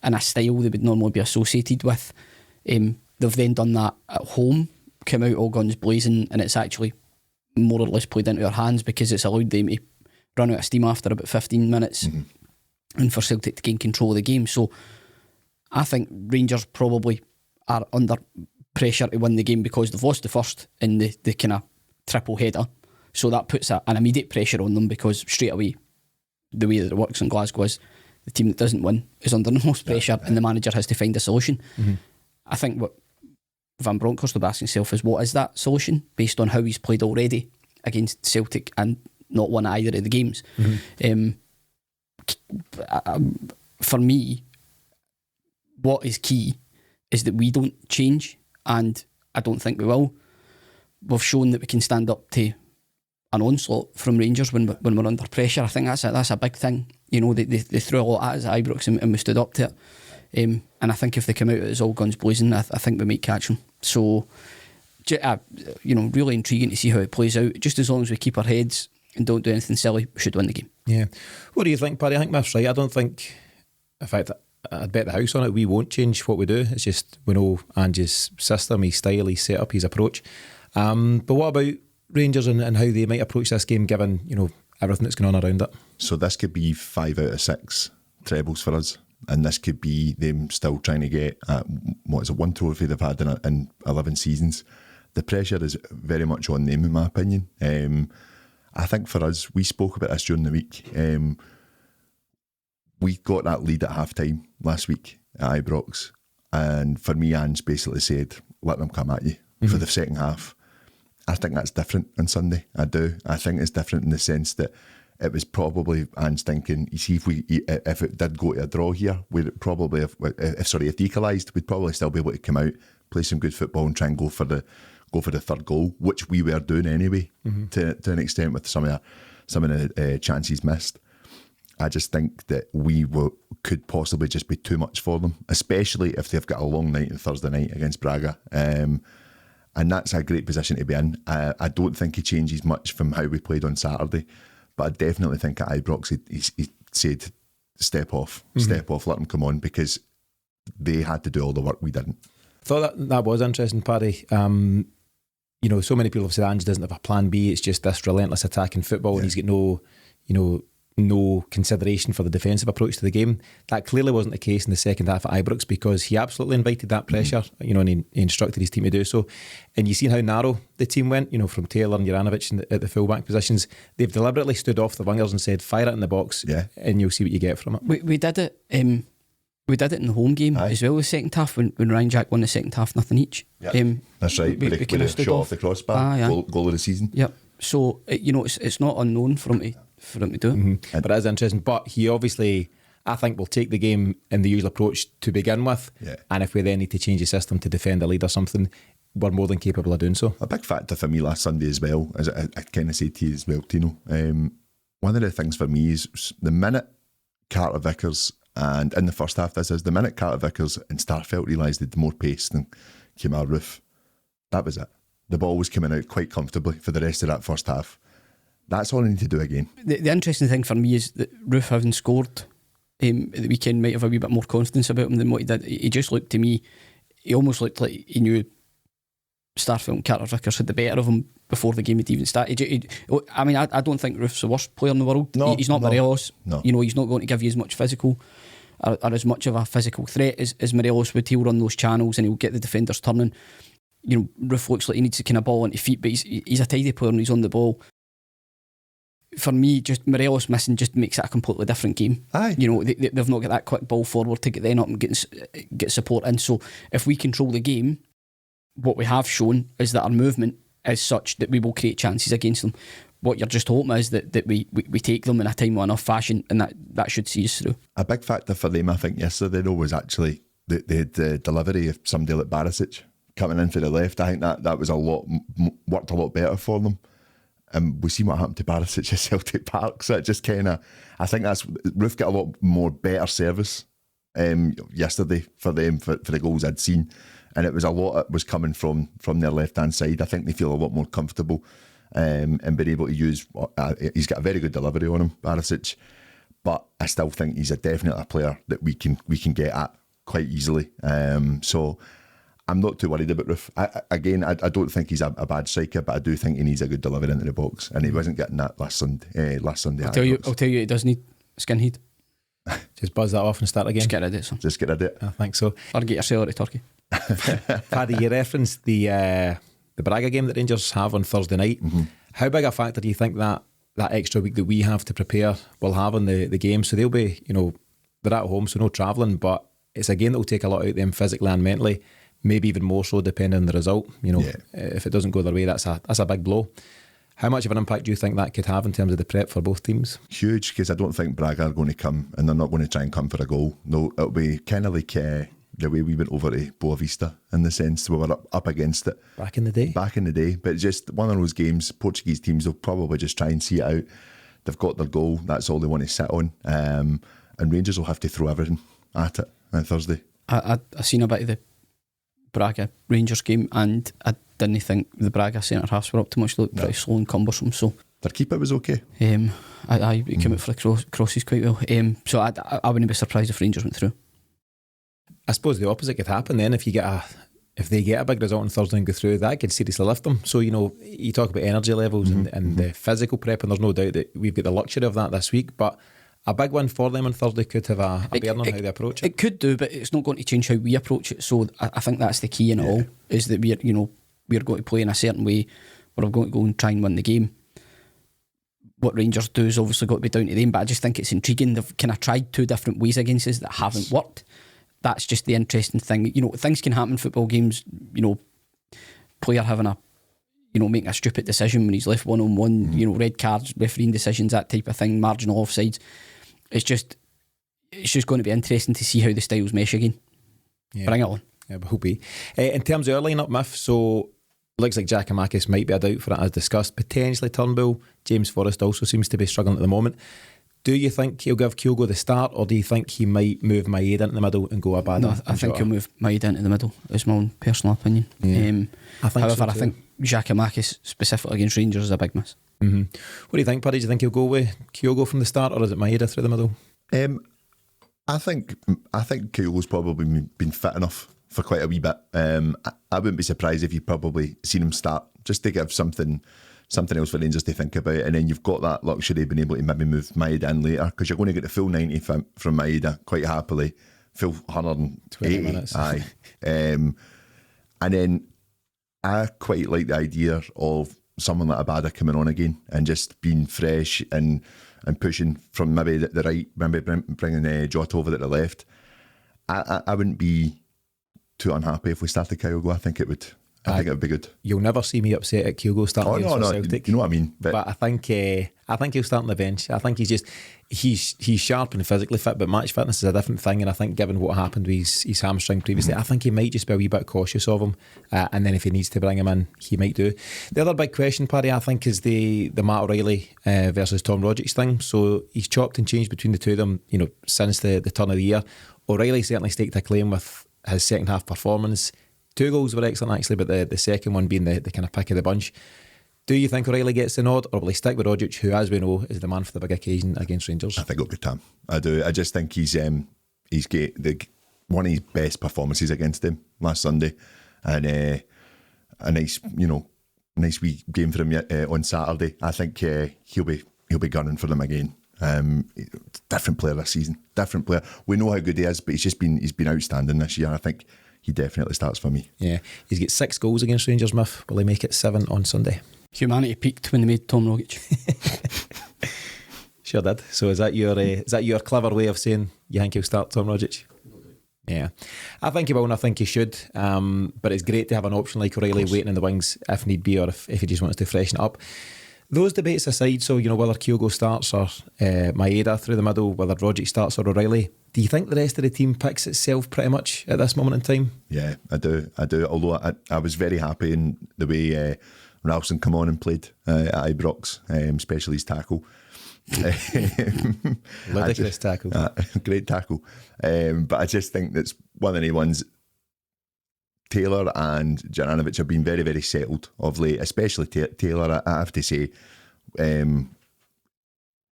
in a style they would normally be associated with. They've then done that at home, come out all guns blazing, and it's actually more or less played into our hands because it's allowed them to run out of steam after about 15 minutes and for Celtic to gain control of the game. So I think Rangers probably are under pressure to win the game because they've lost the first in the kind of triple header, so that puts an immediate pressure on them, because straight away the way that it works in Glasgow is the team that doesn't win is under the most pressure, and the manager has to find a solution. I think what Van Bronckhorst will be asking himself is, what is that solution based on how he's played already against Celtic and not won either of the games. For me, what is key is that we don't change, and I don't think we will. We've shown that we can stand up to an onslaught from Rangers when we're under pressure. I think that's a big thing. They threw a lot at us at Ibrox, and we stood up to it. And I think if they come out as all guns blazing, I think we might catch them. So, really intriguing to see how it plays out. Just as long as we keep our heads and don't do anything silly, we should win the game. Yeah. What do you think, Paddy? I think Mif's right. I don't think, in fact, I'd bet the house on it, we won't change what we do. It's just we know Ange's system, his style, his setup, his approach. But what about Rangers and how they might approach this game, given everything that's going on around it? So this could be 5 out of 6 trebles for us, and this could be them still trying to get one trophy they've had in 11 seasons. The pressure is very much on them, in my opinion. I think for us, we spoke about this during the week. We got that lead at half time last week at Ibrox, and for me, Ange basically said, let them come at you for the second half. I think that's different on Sunday. I do. I think it's different in the sense that it was probably Ange thinking, you see, if it did go to a draw here, we'd probably, if they equalised, we'd probably still be able to come out, play some good football, and try and go for the third goal, which we were doing anyway, to an extent, with some of the chances missed. I just think that could possibly just be too much for them, especially if they've got a long night on Thursday night against Braga. And that's a great position to be in. I don't think he changes much from how we played on Saturday, but I definitely think at Ibrox he said, step off, let them come on, because they had to do all the work we didn't. I thought that was interesting, Paddy. So many people have said Ange doesn't have a plan B. It's just this relentless attacking football, and he's got no consideration for the defensive approach to the game. That clearly wasn't the case in the second half at Ibrox, because he absolutely invited that pressure, and he instructed his team to do so. And you've seen how narrow the team went, from Taylor and Juranovic at the full-back positions. They've deliberately stood off the wingers and said, fire it in the box, and you'll see what you get from it. We did it We did it in the home game as well, the second half, when Ryan Jack won the second half, nothing each. Yep. That's right, we with a shot off the crossbar, goal of the season. Yep. So, it's not unknown for him to do it. But it is interesting. But he obviously, I think, will take the game in the usual approach to begin with. Yeah. And if we then need to change the system to defend a lead or something, we're more than capable of doing so. A big factor for me last Sunday as well, as I kind of said to you as well, Tino. One of the things for me is the minute Carter Vickers, and in the first half this is, the minute Carter Vickers and Starfelt realised they had more pace than came out of Roof, that was it. The ball was coming out quite comfortably for the rest of that first half. That's all I need to do again. The interesting thing for me is that Roof, having scored at the weekend, might have a wee bit more confidence about him than what he did. He just looked to me, he almost looked like he knew Starfelt and Carter Vickers had the better of him before the game had even started. I don't think Roof's the worst player in the world. No, he's not Morelos. No. He's not going to give you as much physical or as much of a physical threat as Morelos would. He'll run those channels and he'll get the defenders turning. Roof looks like he needs to kind of ball into feet, but he's a tidy player and he's on the ball. For me, just Morelos missing just makes it a completely different game. Aye. They've not got that quick ball forward to get them up and get support in. So if we control the game, what we have shown is that our movement is such that we will create chances against them. What you're just hoping is that we take them in a timely enough fashion, and that should see us through. A big factor for them, I think, yesterday though, was actually the delivery of somebody like Barisic coming in for the left. I think that was worked a lot better for them. And we see what happened to Barisic at Celtic Park. So it just I think that's Roof got a lot more better service yesterday for them for the goals I'd seen. And it was a lot that was coming from their left-hand side. I think they feel a lot more comfortable and being able to use... he's got a very good delivery on him, Barisic. But I still think he's definitely a player that we can get at quite easily. So I'm not too worried about Roof. I don't think he's a bad striker, but I do think he needs a good delivery into the box. And he wasn't getting that last Sunday. I'll tell you, he does need skin heat. Just buzz that off and start again. Just get rid of it, son. Just get rid of it. I think so. Or get your salary to Turkey. Paddy, you referenced the Braga game that Rangers have on Thursday night. Mm-hmm. How big a factor do you think that extra week that we have to prepare will have on the game? So they'll be, they're at home, so no travelling, but it's a game that will take a lot out of them physically and mentally, maybe even more so depending on the result. If it doesn't go their way, that's a big blow. How much of an impact do you think that could have in terms of the prep for both teams? Huge, because I don't think Braga are going to come, and they're not going to try and come for a goal. No, it'll be kind of like the way we went over to Boa Vista, in the sense we were up against it. Back in the day. But it's just one of those games, Portuguese teams will probably just try and see it out. They've got their goal, that's all they want to sit on. And Rangers will have to throw everything at it on Thursday. I seen a bit of the Braga Rangers game, and I didn't think the Braga centre halves were up too much. They looked pretty slow and cumbersome. So their keeper was okay. He came out for the crosses quite well. So I wouldn't be surprised if Rangers went through. I suppose the opposite could happen then if they get a big result on Thursday and go through. That could seriously lift them. So you talk about energy levels and the physical prep, and there's no doubt that we've got the luxury of that this week. But a big win for them on Thursday could have a bearing on how they approach it. It could do, but it's not going to change how we approach it. So I think that's the key in it all, is that we're going to play in a certain way. We're going to go and try and win the game. What Rangers do is obviously got to be down to them, but I just think it's intriguing. They've kind of tried two different ways against us that haven't worked. That's just the interesting thing. Things can happen in football games. Player having making a stupid decision when he's left 1-on-1, red cards, refereeing decisions, that type of thing, marginal offsides. It's just going to be interesting to see how the styles mesh again. Yeah. Bring it on. Yeah, but hope be. In terms of our lineup, Mif, so looks like Giakoumakis might be a doubt for it as discussed. Potentially Turnbull. James Forrest also seems to be struggling at the moment. Do you think he'll give Kyogo the start, or do you think he might move Maeda into the middle and go Abada? No, I think he'll move Maeda into the middle, is my own personal opinion. Yeah. However, I think Giakoumakis specifically against Rangers is a big miss. Mm-hmm. What do you think, Paddy? Do you think he'll go with Kyogo from the start, or is it Maeda through the middle? I think Kyogo's probably been fit enough for quite a wee bit. I wouldn't be surprised if you've probably seen him start, just to give something else for Rangers to think about, and then you've got that luxury of being able to maybe move Maeda in later, because you're going to get the full 90 from Maeda quite happily, full 120 minutes. Aye. And then I quite like the idea of someone like Abada coming on again and just being fresh and pushing from maybe the right, maybe bringing Jota over to the left. I wouldn't be too unhappy if we started Kyogo. I think it would be good. You'll never see me upset at Kyogo starting for Celtic. You know what I mean? But I think he'll start on the bench. I think he's sharp and physically fit, but match fitness is a different thing. And I think given what happened with his hamstring previously, I think he might just be a wee bit cautious of him. And then if he needs to bring him in, he might do. The other big question, Paddy, I think is the Matt O'Reilly versus Tom Rogic thing. So he's chopped and changed between the two of them, since the turn of the year. O'Reilly certainly staked a claim with his second half performance. 2 goals were excellent actually, but the second one being the kind of pick of the bunch. Do you think O'Reilly gets the nod, or will he stick with Rogic, who, as we know, is the man for the big occasion against Rangers? I think it'll be Tam. I do. I just think he's got one of his best performances against him last Sunday, and a nice wee game for him on Saturday. I think he'll be gunning for them again. Different player this season. Different player. We know how good he is, but he's been outstanding this year. I think he definitely starts for me. Yeah, he's got 6 goals against Rangers, Mif. Will he make it 7 on Sunday? Humanity peaked when they made Tom Rogic. Sure did. So is that your clever way of saying you think he'll start Tom Rogic? Yeah, I think he will, and I think he should. But it's great to have an option like O'Reilly waiting in the wings if need be, or if he just wants to freshen it up. Those debates aside, so whether Kyogo starts or Maeda through the middle, whether Rogic starts or O'Reilly, do you think the rest of the team picks itself pretty much at this moment in time? Yeah, I do. Although I was very happy in the way Ralston come on and played at Ibrox, especially his tackle. Ludicrous tackle. Great tackle. But I just think that's one of the ones. Taylor and Juranovic have been very, very settled of late, especially Taylor. I have to say,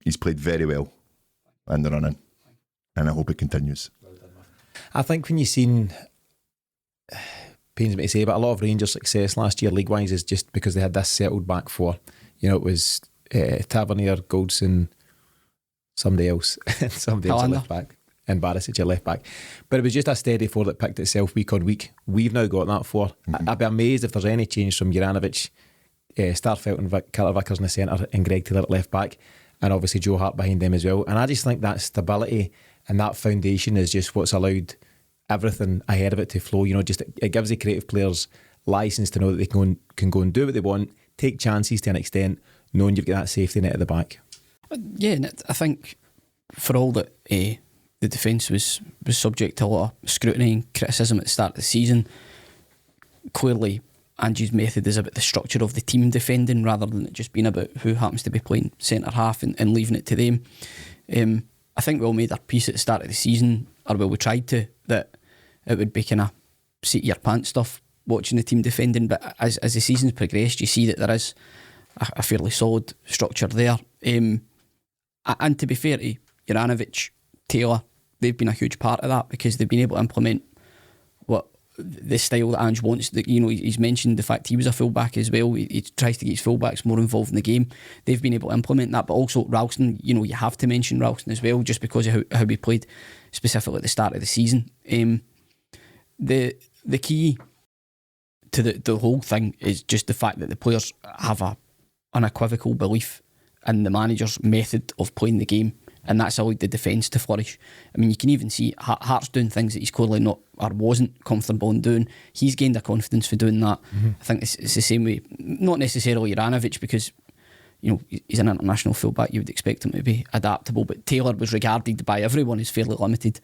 he's played very well in the running, and I hope it continues. I think when you've seen, pains me to say, but a lot of Rangers' success last year league-wise is just because they had this settled back four. It was Tavernier, Goldson, somebody else, somebody else at left back. And Barisic at left back, but it was just a steady four that picked itself week on week. We've now got that four. I'd be amazed if there's any change from Juranovic, Starfelt and Carter Vickers in the centre, and Greg Taylor at left back, and obviously Joe Hart behind them as well. And I just think that stability and that foundation is just what's allowed everything ahead of it to flow. Just it gives the creative players license to know that they can go and do what they want, take chances to an extent, knowing you've got that safety net at the back. Yeah, and I think for all that the defence was subject to a lot of scrutiny and criticism at the start of the season, clearly Ange's method is about the structure of the team defending rather than it just being about who happens to be playing centre half and leaving it to them. I think we all made our peace at the start of the season, or we tried to, that it would be kind of seat your pants stuff watching the team defending, but as the season's progressed you see that there is a fairly solid structure there. And to be fair to Juranovic, Taylor, they've been a huge part of that because they've been able to implement what the style that Ange wants. That he's mentioned the fact he was a fullback as well. He tries to get his fullbacks more involved in the game. They've been able to implement that, but also Ralston. You have to mention Ralston as well, just because of how he played specifically at the start of the season. The key to the whole thing is just the fact that the players have a unequivocal belief in the manager's method of playing the game. And that's allowed the defence to flourish. I mean, you can even see Hart's doing things that he's clearly not or wasn't comfortable in doing. He's gained a confidence for doing that. I think it's the same way, not necessarily Juranovic, because he's an international fullback, you would expect him to be adaptable, but Taylor was regarded by everyone as fairly limited,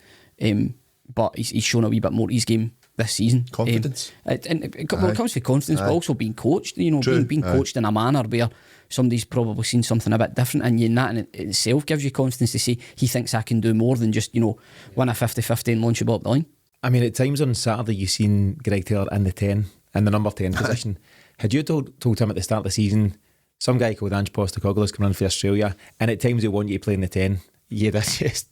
but he's shown a wee bit more of his game this season. Confidence. It comes with confidence, but also being coached, being coached in a manner where somebody's probably seen something a bit different in you, and that in itself gives you confidence to say he thinks I can do more than just win a 50-50 and launch the ball up the line. I mean, at times on Saturday you've seen Greg Taylor in the 10, in the number 10 position. Had you told him at the start of the season, some guy called Ange Postecoglou is coming in for Australia, and at times they want you to play in the 10, you'd have just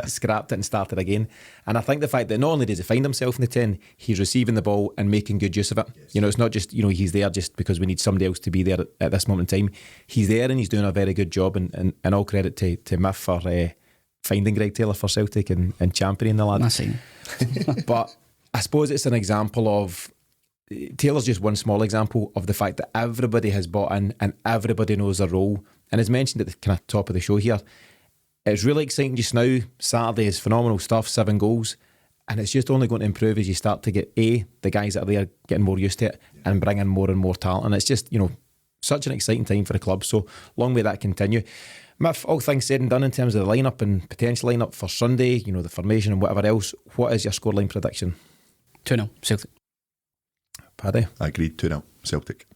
scrapped it and started again. And I think the fact that not only does he find himself in the 10, he's receiving the ball and making good use of it. Yes. It's not just he's there just because we need somebody else to be there at this moment in time. He's there and he's doing a very good job, and all credit to Mif for finding Greg Taylor for Celtic and championing the lad. But I suppose it's an example of, Taylor's just one small example of the fact that everybody has bought in and everybody knows their role. And as mentioned at the kind of top of the show here, it's really exciting just now. Saturday is phenomenal stuff, 7 goals. And it's just only going to improve as you start to get the guys that are there getting more used to it and bringing more and more talent. And it's just, such an exciting time for the club. So long may that continue. Mif, all things said and done in terms of the lineup and potential lineup for Sunday, the formation and whatever else, what is your scoreline prediction? 2-0 Celtic. Paddy? I agreed, 2-0 Celtic.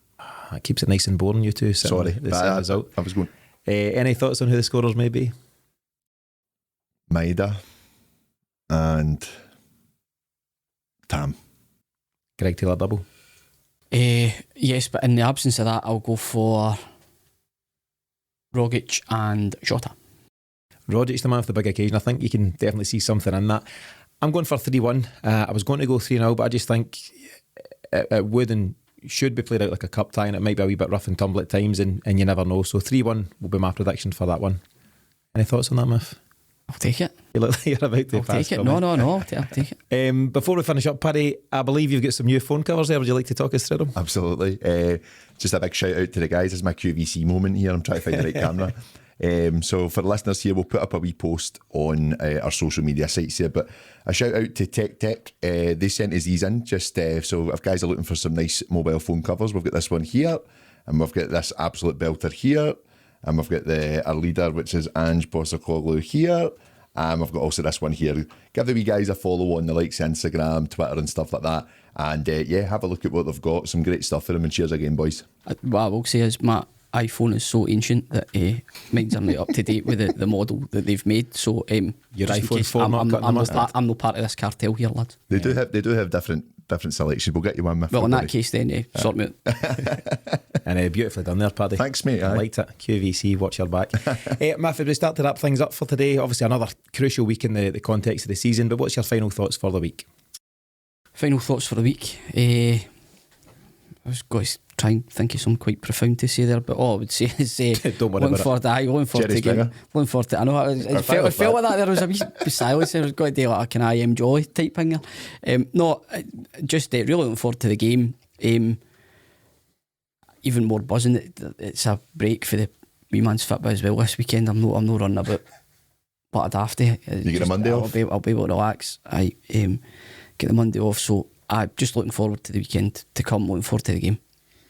That keeps it nice and boring, you two. Sorry, the same result. I was going. Any thoughts on who the scorers may be? Maeda and Tam. Greg Taylor double? Yes, but in the absence of that, I'll go for Rogic and Jota. Rogic, the man for the big occasion. I think you can definitely see something in that. I'm going for 3-1. I was going to go 3-0, but I just think it would and should be played out like a cup tie, and it might be a wee bit rough and tumble at times, and you never know. So 3-1 will be my prediction for that one. Any thoughts on that, Mif? I'll take it. You look like you're about to I'll pass. take it. No, I'll take it. Before we finish up, Paddy, I believe you've got some new phone covers there. Would you like to talk us through them? Absolutely. Just a big shout out to the guys. This is my QVC moment here. I'm trying to find the right camera. So for the listeners here, we'll put up a wee post on our social media sites here, but a shout out to Tech. They sent us these in just so if guys are looking for some nice mobile phone covers, we've got this one here, and we've got this absolute belter here, and we've got our leader, which is Ange Postecoglou here, and we've got also this one here. Give the wee guys a follow on the likes Instagram, Twitter and stuff like that, and have a look at what they've got. Some great stuff for them, and cheers again, boys. What I will say is my iPhone is so ancient that mine's not up to date with the model that they've made. So your iPhone 4 not cutting the mustard? I'm no part of this cartel here, lads. They do have different selections. We'll get you one. Well, in that case, then sort me out. And beautifully done there, Paddy. Thanks, mate. I liked it. QVC, watch your back. Mif, we start to wrap things up for today. Obviously, another crucial week in the context of the season. But what's your final thoughts for the week? Final thoughts for the week. I was going to try and think of something quite profound to say there, but all I would say is don't worry about it. Looking forward to I know it felt like that there was a wee silence. I was going to do like a "can I am jolly" type thing there. Just really looking forward to the game. Even more buzzing. It's a break for the wee man's Fitbit as well this weekend. I'm not running about but I'd have to. You get a Monday off? I'll be able to relax. I get the Monday off, so I'm just looking forward to the weekend to come, looking forward to the game.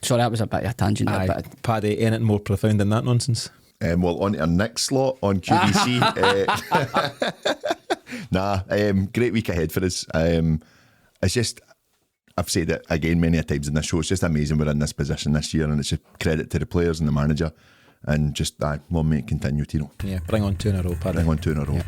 Sorry, that was a bit of a tangent there. But Paddy, anything more profound than that nonsense? Well, on to our next slot on QVC. Great week ahead for us. It's just, I've said it again many a times in this show, it's just amazing we're in this position this year, and it's a credit to the players and the manager. And just long may it continue, Tino. Yeah, bring on 2 in a row, Paddy. Bring on 2 in a row. Yeah.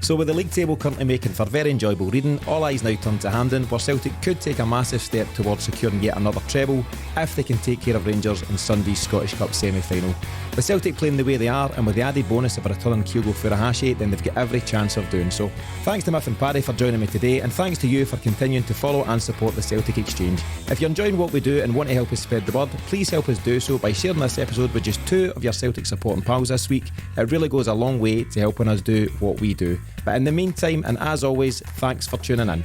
So with the league table currently making for very enjoyable reading, all eyes now turn to Hampden, where Celtic could take a massive step towards securing yet another treble if they can take care of Rangers in Sunday's Scottish Cup semi-final. With Celtic playing the way they are, and with the added bonus of a return on Kyogo Furuhashi, then they've got every chance of doing so. Thanks to Mif and Paddy for joining me today, and thanks to you for continuing to follow and support the Celtic Exchange. If you're enjoying what we do and want to help us spread the word, please help us do so by sharing this episode with just 2 of your Celtic supporting pals this week. It really goes a long way to helping us do what we do. But in the meantime, and as always, thanks for tuning in.